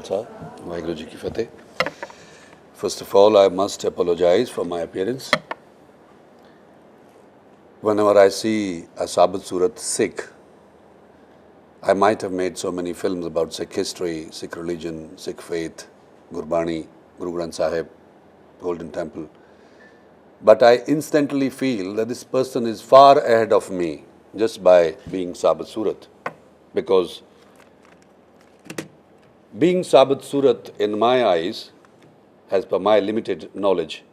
Khalsa, Vaheguru Ji Ki Fateh. First of all, I must apologize for my appearance. Whenever I see a Sabat Surat Sikh, I might have made so many films about Sikh history, Sikh religion, Sikh faith, Gurbani, Guru Granth Sahib, Golden Temple. But I instantly feel that this person is far ahead of me just by being Sabat Surat. Because being Sabat Surat in my eyes, as per my limited knowledge,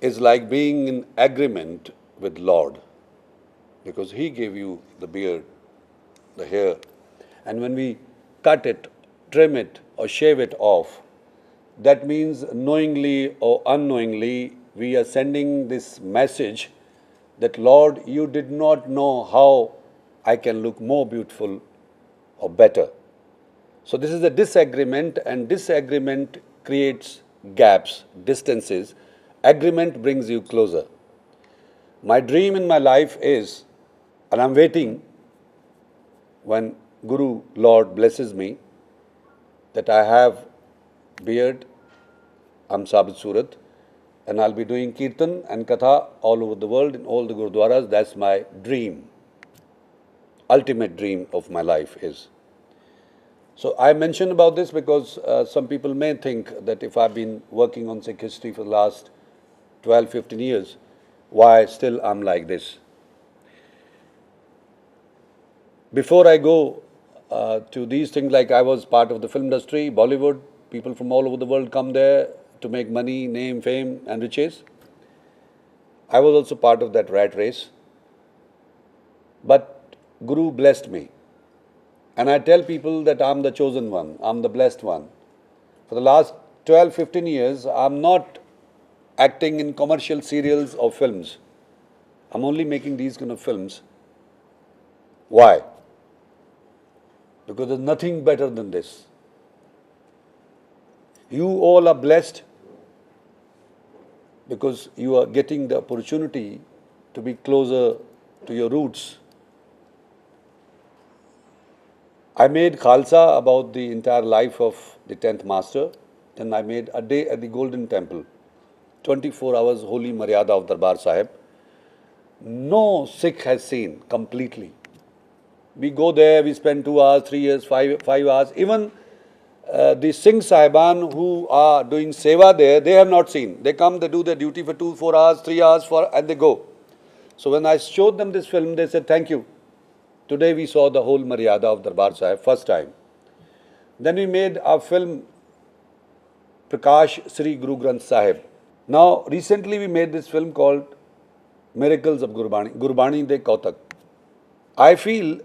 is like being in agreement with Lord. Because He gave you the beard, the hair, and when we cut it, trim it, or shave it off, that means knowingly or unknowingly, we are sending this message that, Lord, you did not know how I can look more beautiful or better. So this is a disagreement, and disagreement creates gaps, distances. Agreement brings you closer. My dream in my life is, and I'm waiting when Guru Lord blesses me, that I have beard, I'm Sabat Surat, and I'll be doing Kirtan and Katha all over the world in all the Gurudwaras. That's my dream. Ultimate dream of my life is. So I mention about this because some people may think that if I've been working on Sikh history for the last 12, 15 years, why still I'm like this? Before I go to these things, like I was part of the film industry, Bollywood, people from all over the world come there to make money, name, fame and riches. I was also part of that rat race. But Guru blessed me. And I tell people that I'm the chosen one, I'm the blessed one. For the last 12, 15 years, I'm not acting in commercial serials or films. I'm only making these kind of films. Why? Because there's nothing better than this. You all are blessed because you are getting the opportunity to be closer to your roots. I made Khalsa about the entire life of the 10th Master. Then I made a day at the Golden Temple, 24 hours holy Maryada of Darbar Sahib. No Sikh has seen completely. We go there, we spend 2 hours, 3 years, 5 hours. Even the Singh Sahiban who are doing seva there, they have not seen. They come, they do their duty for 2, 4 hours, 3 hours, and they go. So when I showed them this film, they said, thank you. Today we saw the whole Maryada of Darbar Sahib, first time. Then we made a film, Prakash Sri Guru Granth Sahib. Now, recently we made this film called Miracles of Gurbani, Gurbani de Kautak. I feel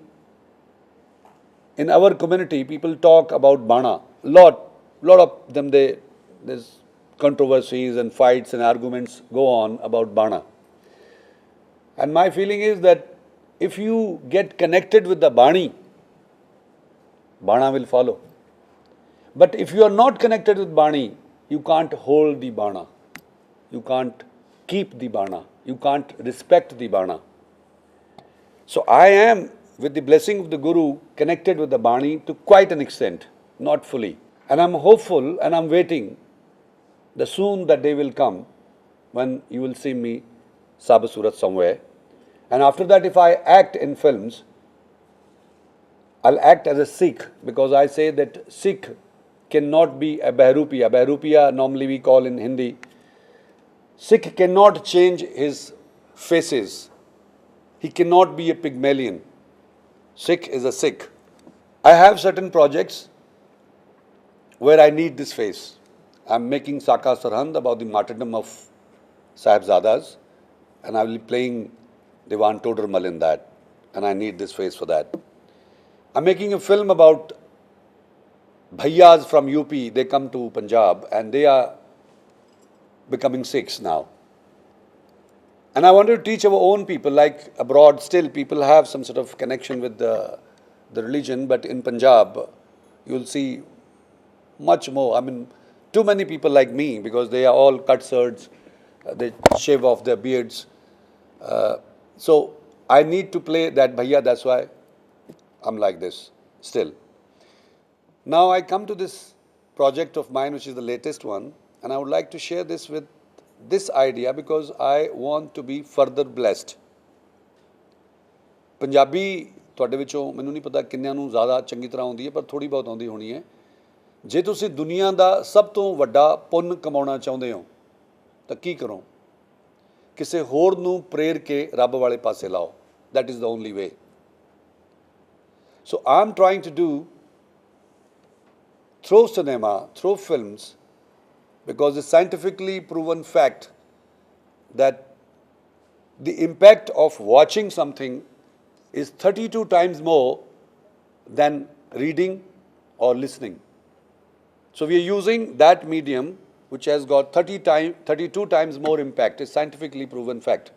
in our community, people talk about Bana. Lot of them, there's controversies and fights and arguments go on about Bana. And my feeling is that if you get connected with the Bani, Bana will follow. But if you are not connected with Bani, you can't hold the Bana. You can't keep the Bana. You can't respect the Bana. So I am, with the blessing of the Guru, connected with the Bani to quite an extent, not fully. And I'm hopeful and I'm waiting that soon that day will come when you will see me Sabat Surat somewhere. And after that, if I act in films, I'll act as a Sikh, because I say that Sikh cannot be a Behrupiya. Behrupiya normally we call in Hindi. Sikh cannot change his faces. He cannot be a Pygmalion. Sikh is a Sikh. I have certain projects where I need this face. I'm making Saka Sarhand about the martyrdom of Sahibzadas, and I will be playing Diwan Todermal in that, and I need this face for that. I'm making a film about Bhaiyas from UP. They come to Punjab and they are becoming Sikhs now. And I wanted to teach our own people, like abroad still people have some sort of connection with the religion, but in Punjab you'll see much more. I mean, too many people like me, because they are all cut surds, they shave off their beards. So I need to play that bhaiya, that's why I'm like this still. Now I come to this project of mine, which is the latest one, and I would like to share this with this idea because I want to be further blessed. Punjabi ਤੁਹਾਡੇ ਵਿੱਚੋਂ ਮੈਨੂੰ ਨਹੀਂ ਪਤਾ ਕਿੰਨਿਆਂ ਨੂੰ ਜ਼ਿਆਦਾ ਚੰਗੀ ਤਰ੍ਹਾਂ ਆਉਂਦੀ ਹੈ, ਪਰ ਥੋੜੀ ਬਹੁਤ ਆਉਂਦੀ ਹੋਣੀ ਹੈ। ਜੇ ਤੁਸੀਂ ਦੁਨੀਆ ਦਾ ਸਭ ਤੋਂ ਵੱਡਾ ਪੁੰਨ ਕਮਾਉਣਾ ਚਾਹੁੰਦੇ ਹੋ ਤਾਂ ਕੀ ਕਰੋ? ਕਿਸੇ ਹੋਰ ਨੂੰ ਪ੍ਰੇਰ ਕੇ ਰੱਬ ਵਾਲੇ ਪਾਸੇ ਲਾਓ। That is the only way. So I am trying to do through cinema, through films, because it's scientifically proven fact that the impact of watching something is 32 times more than reading or listening. So we are using that medium which has got 32 times more impact. It's scientifically proven fact.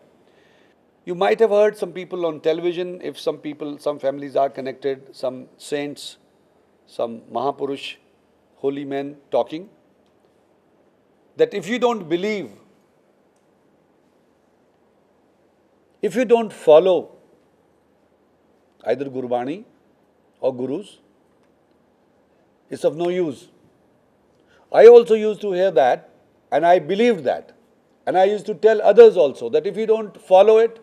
You might have heard some people on television, if some families are connected, some saints, some Mahapurush, holy men talking, that if you don't believe, if you don't follow either Gurbani or Gurus, it's of no use. I also used to hear that, and I believed that. And I used to tell others also that if you don't follow it,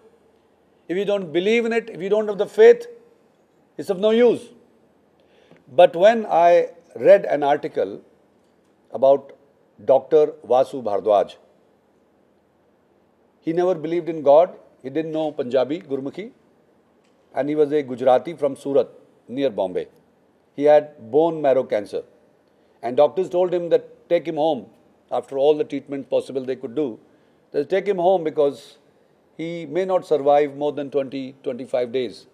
if you don't believe in it, if you don't have the faith, it's of no use. But when I read an article about Dr. Vasu Bardwaj, he never believed in God, he didn't know Punjabi, Gurmukhi, and he was a Gujarati from Surat, near Bombay. He had bone marrow cancer. And doctors told him that take him home. After all the treatment possible they could do, they take him home because he may not survive more than 20-25 days.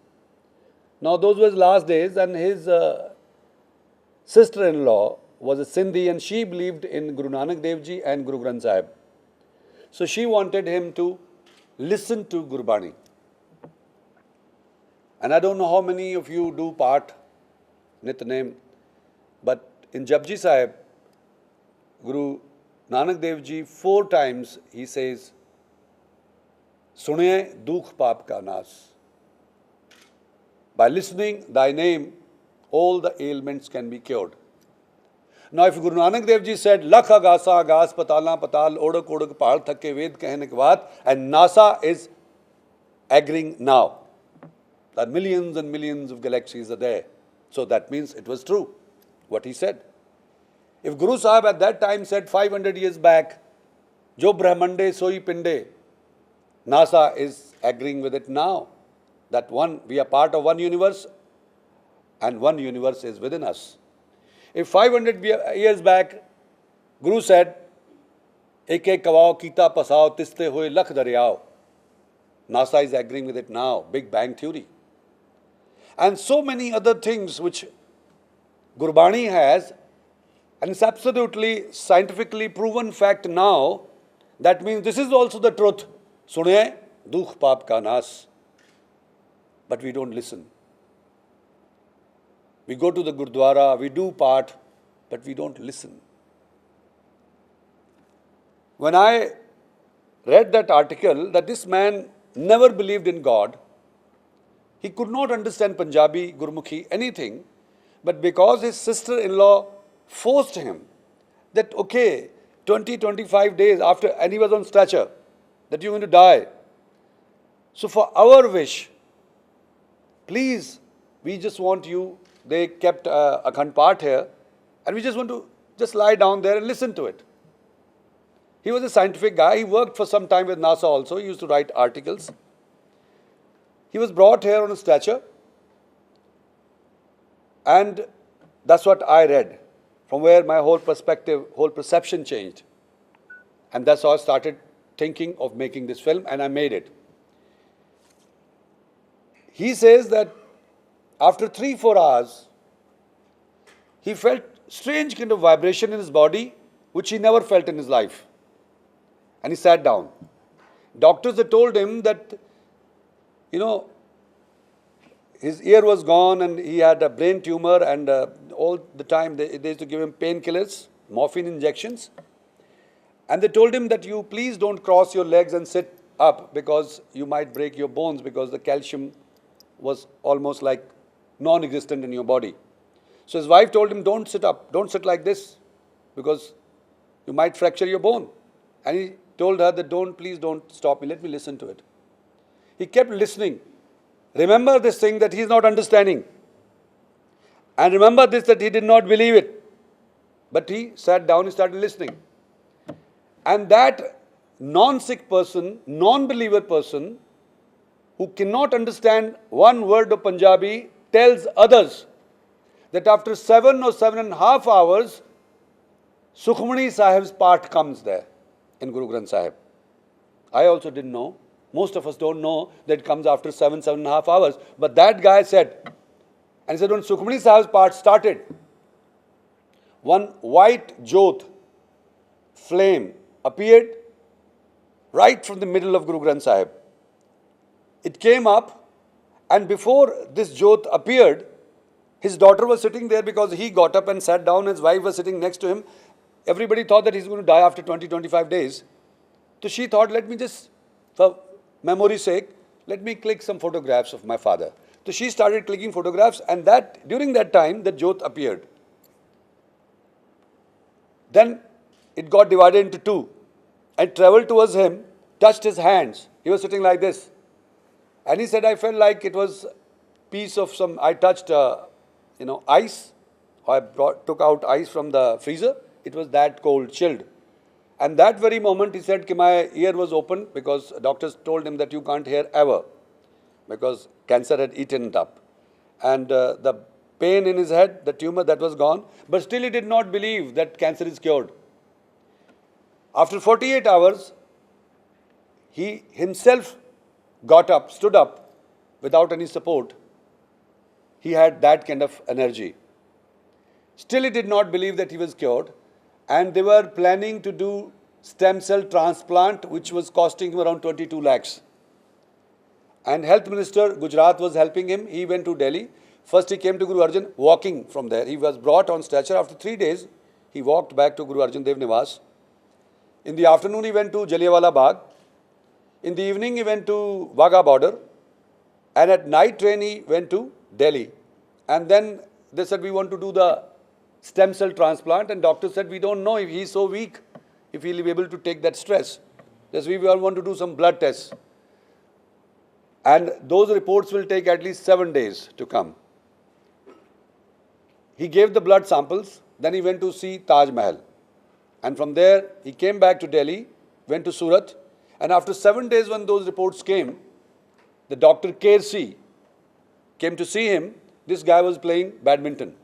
Now those were his last days, and his sister-in-law was a Sindhi, and she believed in Guru Nanak Dev Ji and Guru Granth Sahib. So she wanted him to listen to Gurbani. And I don't know how many of you do part, Nitnem, but in Japji Sahib, Guru Nanak Dev Ji 4 times he says, Sunye dukh paap ka nas. By listening Thy name, all the ailments can be cured. Now if Guru Nanak Dev Ji said, Lakh agasa agas patala patal odak odak pahal thakke ved kehne ke baad, and NASA is agreeing now that millions and millions of galaxies are there. So that means it was true, what he said. If Guru Sahib at that time said 500 years back, Jo Brahmande Soi Pinde, NASA is agreeing with it now. That we are part of one universe and one universe is within us. If 500 years back, Guru said, Ek ek kawao kita pasao tiste hoye lakh daryao, NASA is agreeing with it now, Big Bang Theory. And so many other things which Gurbani has, and it's absolutely scientifically proven fact now. That means this is also the truth. Sunye dukh paap ka nas. But we don't listen. We go to the Gurdwara, we do part, but we don't listen. When I read that article that this man never believed in God, he could not understand Punjabi, Gurmukhi, anything, but because his sister-in-law forced him that, okay, 20-25 days after, and he was on stretcher, that you're going to die. So for our wish, please, we just want you, they kept a Akhand Path here, and we just want to just lie down there and listen to it. He was a scientific guy. He worked for some time with NASA also. He used to write articles. He was brought here on a stretcher, and that's what I read, from where my whole perspective, whole perception changed. And that's how I started thinking of making this film, and I made it. He says that after 3-4 hours, he felt strange kind of vibration in his body, which he never felt in his life. And he sat down. Doctors had told him that, his ear was gone and he had a brain tumor, and all the time they used to give him painkillers, morphine injections. And they told him that you please don't cross your legs and sit up because you might break your bones, because the calcium was almost like non-existent in your body. So his wife told him, don't sit up, don't sit like this, because you might fracture your bone. And he told her that please don't stop me, let me listen to it. He kept listening. Remember this thing that he is not understanding. And remember this, that he did not believe it. But he sat down, he started listening. And that non-Sikh person, non-believer person, who cannot understand one word of Punjabi, tells others that after 7 or 7.5 hours, Sukhmani Sahib's part comes there in Guru Granth Sahib. I also didn't know. Most of us don't know that it comes after 7.5 hours. But that guy said, and he said when Sukhmani Sahib's part started, one white jyot flame appeared right from the middle of Guru Granth Sahib. It came up, and before this jyot appeared, his daughter was sitting there because he got up and sat down. His wife was sitting next to him. Everybody thought that he's going to die after 20-25 days. So she thought, let me just, for memory's sake, let me click some photographs of my father. So she started clicking photographs, and during that time, the jyot appeared. Then it got divided into two and traveled towards him, touched his hands. He was sitting like this. And he said, I felt like it was piece of I touched, ice. I took out ice from the freezer. It was that cold, chilled. And that very moment, he said, my ear was open because doctors told him that you can't hear ever because cancer had eaten it up. And the pain in his head, the tumor, that was gone. But still he did not believe that cancer is cured. After 48 hours, he himself got up, stood up without any support. He had that kind of energy. Still he did not believe that he was cured. And they were planning to do stem cell transplant, which was costing him around 22 lakhs. And Health Minister Gujarat was helping him. He went to Delhi. First he came to Guru Arjan walking from there. He was brought on stretcher. After 3 days, he walked back to Guru Arjan Dev Niwas. In the afternoon, he went to Jallianwala Bagh. In the evening, he went to Wagah border. And at night train, he went to Delhi. And then they said, we want to do the stem cell transplant. And doctor said, we don't know if he's so weak, if he'll be able to take that stress. Yes, we all want to do some blood tests. And those reports will take at least 7 days to come. He gave the blood samples. Then he went to see Taj Mahal. And from there, he came back to Delhi, went to Surat. And after 7 days, when those reports came, the Dr. Kersi came to see him. This guy was playing badminton.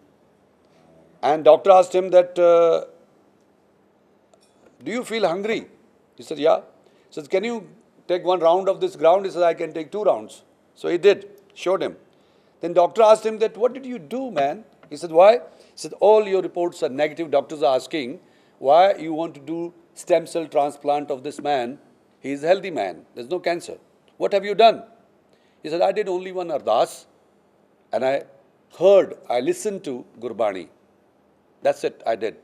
And doctor asked him that, do you feel hungry? He said, yeah. He said, can you take one round of this ground? He said, I can take 2 rounds. So he did, showed him. Then doctor asked him that, what did you do, man? He said, why? He said, all your reports are negative. Doctors are asking, why you want to do stem cell transplant of this man? He is a healthy man. There's no cancer. What have you done? He said, I did only one ardas. And I listened to Gurbani. That's it, I did.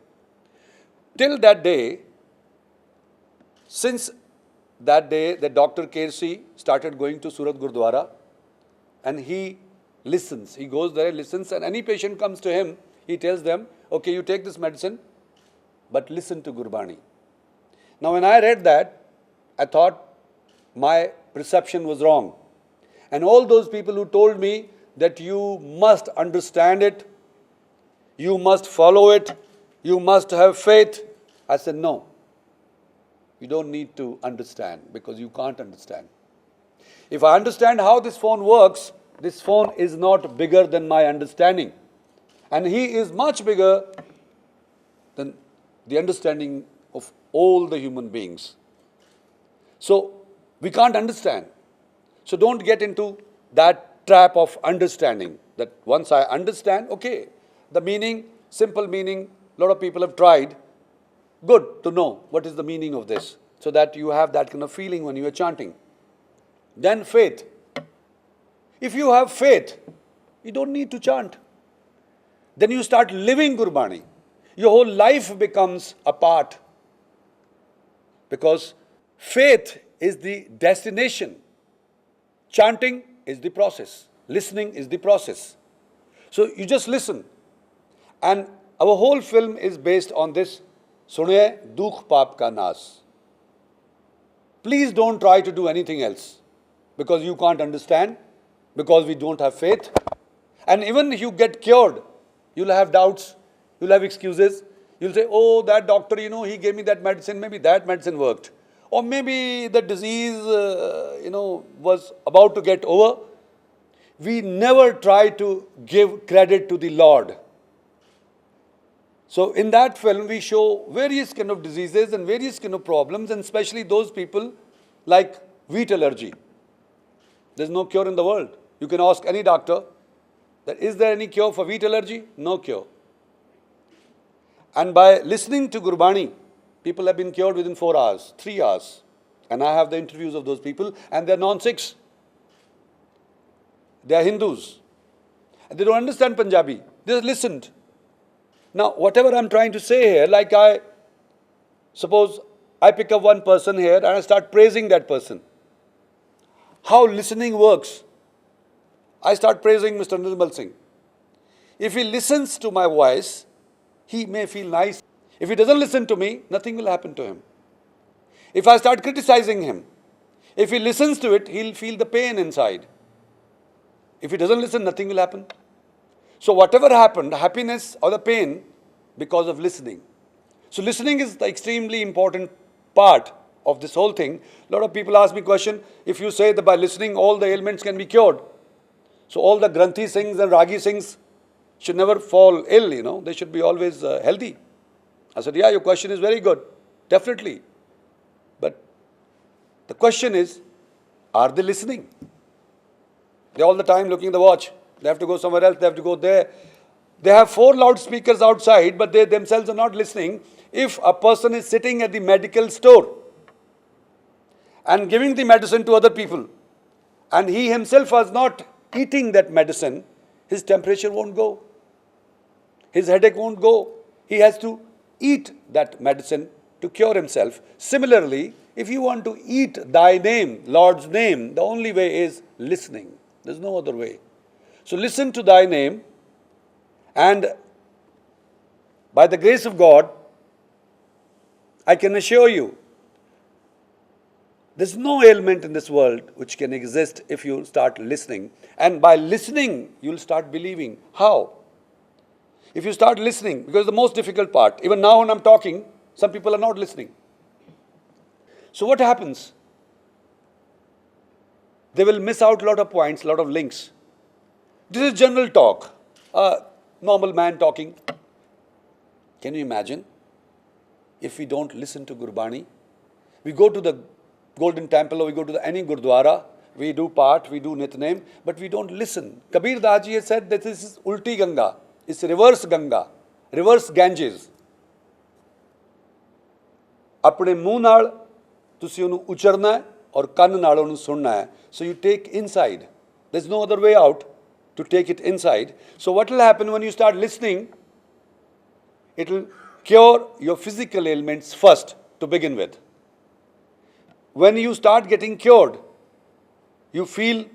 Till that day, since that day, the Dr. Kersi started going to Surat Gurdwara, and he listens. He goes there, listens, and any patient comes to him, he tells them, okay, you take this medicine, but listen to Gurbani. Now, when I read that, I thought my perception was wrong. And all those people who told me that you must understand it, you must follow it, you must have faith, I said, no. You don't need to understand because you can't understand. If I understand how this phone works, this phone is not bigger than my understanding. And he is much bigger than the understanding of all the human beings. So, we can't understand. So, don't get into that trap of understanding. That once I understand, okay, the meaning, simple meaning, a lot of people have tried. Good to know what is the meaning of this, so that you have that kind of feeling when you are chanting. Then faith. If you have faith, you don't need to chant. Then you start living Gurbani. Your whole life becomes a part. Because faith is the destination. Chanting is the process. Listening is the process. So you just listen. And our whole film is based on this, Suniye Dukh Paap Ka Naas. Please don't try to do anything else, because you can't understand, because we don't have faith. And even if you get cured, you'll have doubts, you'll have excuses. You'll say, oh, that doctor, he gave me that medicine, maybe that medicine worked. Or maybe the disease, was about to get over. We never try to give credit to the Lord. So in that film, we show various kind of diseases and various kind of problems, and especially those people like wheat allergy. There's no cure in the world. You can ask any doctor that is there any cure for wheat allergy? No cure. And by listening to Gurbani, people have been cured within 4 hours, 3 hours. And I have the interviews of those people, and they're non-Sikhs. They are Hindus. And they don't understand Punjabi. They just listened. Now, whatever I'm trying to say here, like suppose I pick up one person here and I start praising that person. How listening works. I start praising Mr. Nirmal Singh. If he listens to my voice, he may feel nice. If he doesn't listen to me, nothing will happen to him. If I start criticizing him, if he listens to it, he'll feel the pain inside. If he doesn't listen, nothing will happen. So whatever happened, happiness or the pain, because of listening. So listening is the extremely important part of this whole thing. A lot of people ask me question, if you say that by listening all the ailments can be cured, so all the Granthi Singhs and Ragi Singhs should never fall ill, they should be always healthy. I said, yeah, your question is very good, definitely. But the question is, are they listening? They're all the time looking at the watch. They have to go somewhere else, they have to go there. They have 4 loudspeakers outside, but they themselves are not listening. If a person is sitting at the medical store and giving the medicine to other people, and he himself was not eating that medicine, his temperature won't go. His headache won't go. He has to eat that medicine to cure himself. Similarly, if you want to eat Thy Name, Lord's name, the only way is listening. There's no other way. So listen to Thy Name, and by the grace of God, I can assure you, there's no ailment in this world which can exist if you start listening. And by listening, you'll start believing. How? If you start listening, because the most difficult part, even now when I'm talking, some people are not listening. So what happens? They will miss out a lot of points, a lot of links. This is general talk, a normal man talking. Can you imagine if we don't listen to Gurbani? We go to the Golden Temple or we go to any Gurdwara, we do part, we do Nitnem, but we don't listen. Kabir Das ji has said that this is Ulti Ganga, it's reverse Ganga, reverse Ganges. अपने मुंह नाल तुसी उन्हें उचरना है और कान नाल उन्हें सुनना है. So you take inside. There's no other way out to take it inside. So what will happen when you start listening? It will cure your physical ailments first to begin with. When you start getting cured, you feel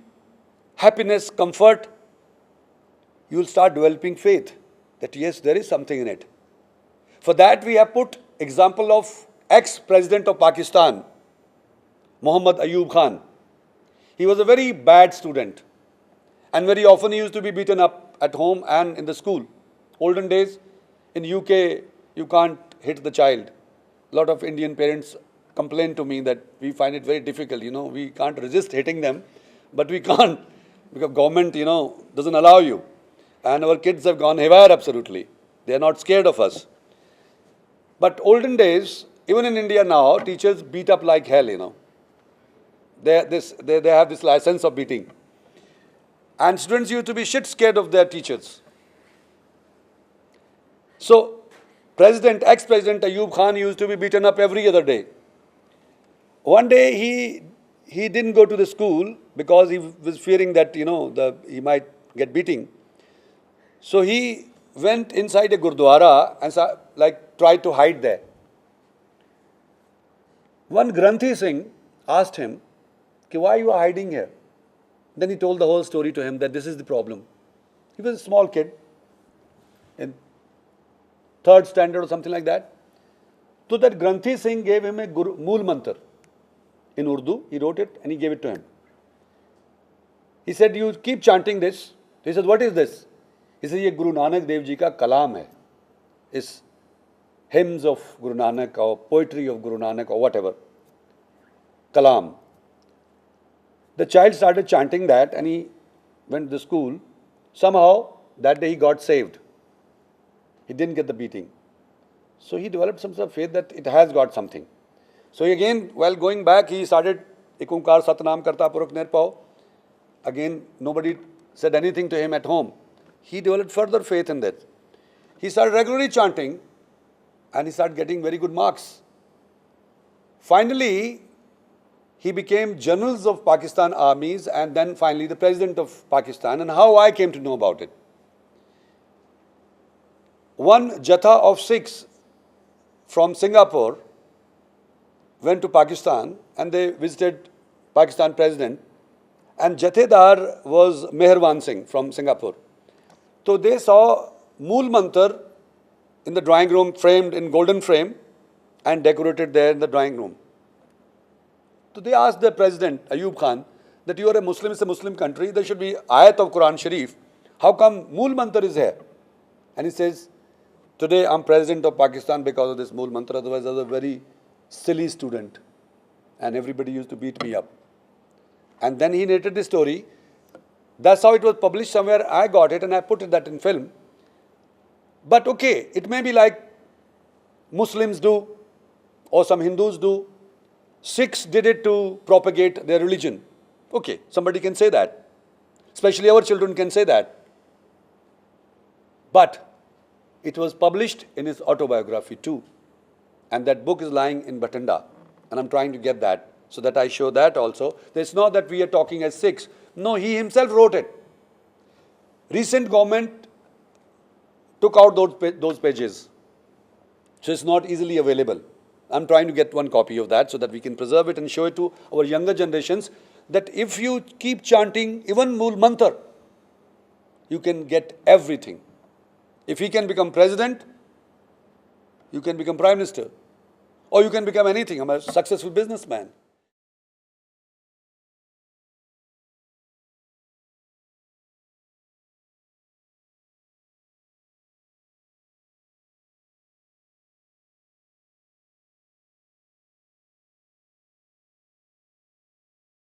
happiness, comfort. You will start developing faith that yes, there is something in it. For that we have put example of ex-president of Pakistan, Muhammad Ayub Khan. He was a very bad student, and very often he used to be beaten up at home and in the school. Olden days, in UK, you can't hit the child. A lot of Indian parents complain to me that we find it very difficult, we can't resist hitting them, but we can't because government, doesn't allow you. And our kids have gone haywire absolutely. They are not scared of us. But olden days, even in India now, teachers beat up like hell, They have this license of beating. And students used to be shit scared of their teachers. So, ex-president Ayub Khan used to be beaten up every other day. One day he didn't go to the school because he was fearing that, he might get beating. So he went inside a Gurdwara and tried to hide there. One Granthi Singh asked him, why you are hiding here? Then he told the whole story to him that this is the problem. He was a small kid. And 3rd standard or something like that. So that Granthi Singh gave him a Mool Mantar in Urdu. He wrote it and he gave it to him. He said, you keep chanting this. He said, what is this? He said, ये Guru Nanak Dev Ji का कलाम है. It's hymns of Guru Nanak or poetry of Guru Nanak or whatever. Kalam. The child started chanting that and he went to the school. Somehow that day he got saved. He didn't get the beating. So he developed some sort of faith that it has got something. So again, while going back, he started Ek Onkar Satnam Karta Purak Nirpao. Again, nobody said anything to him at home. He developed further faith in that. He started regularly chanting and he started getting very good marks. Finally, he became generals of Pakistan armies and then finally the president of Pakistan. And how I came to know about it. One Jatha of Sikhs from Singapore went to Pakistan and they visited Pakistan president, and Jathedar was Meherwan Singh from Singapore. So they saw Mool Mantar in the drawing room, framed in golden frame and decorated there in the drawing room. So they asked the president, Ayub Khan, that you are a Muslim, it's a Muslim country, there should be ayat of Quran Sharif. How come Mool Mantar is here? And he says, today I'm president of Pakistan because of this Mool Mantar, otherwise I was a very silly student and everybody used to beat me up. And then he narrated the story. That's how it was published somewhere. I got it and I put that in film. But okay, it may be like Muslims do or some Hindus do. Sikhs did it to propagate their religion. Okay, somebody can say that. Especially our children can say that. But it was published in his autobiography too. And that book is lying in Batanda. And I'm trying to get that so that I show that also. It's not that we are talking as Sikhs. No, he himself wrote it. Recent government took out those pages. So it's not easily available. I'm trying to get one copy of that so that we can preserve it and show it to our younger generations that if you keep chanting even Mool Mantar, you can get everything. If he can become president, you can become prime minister. Or you can become anything. I'm a successful businessman.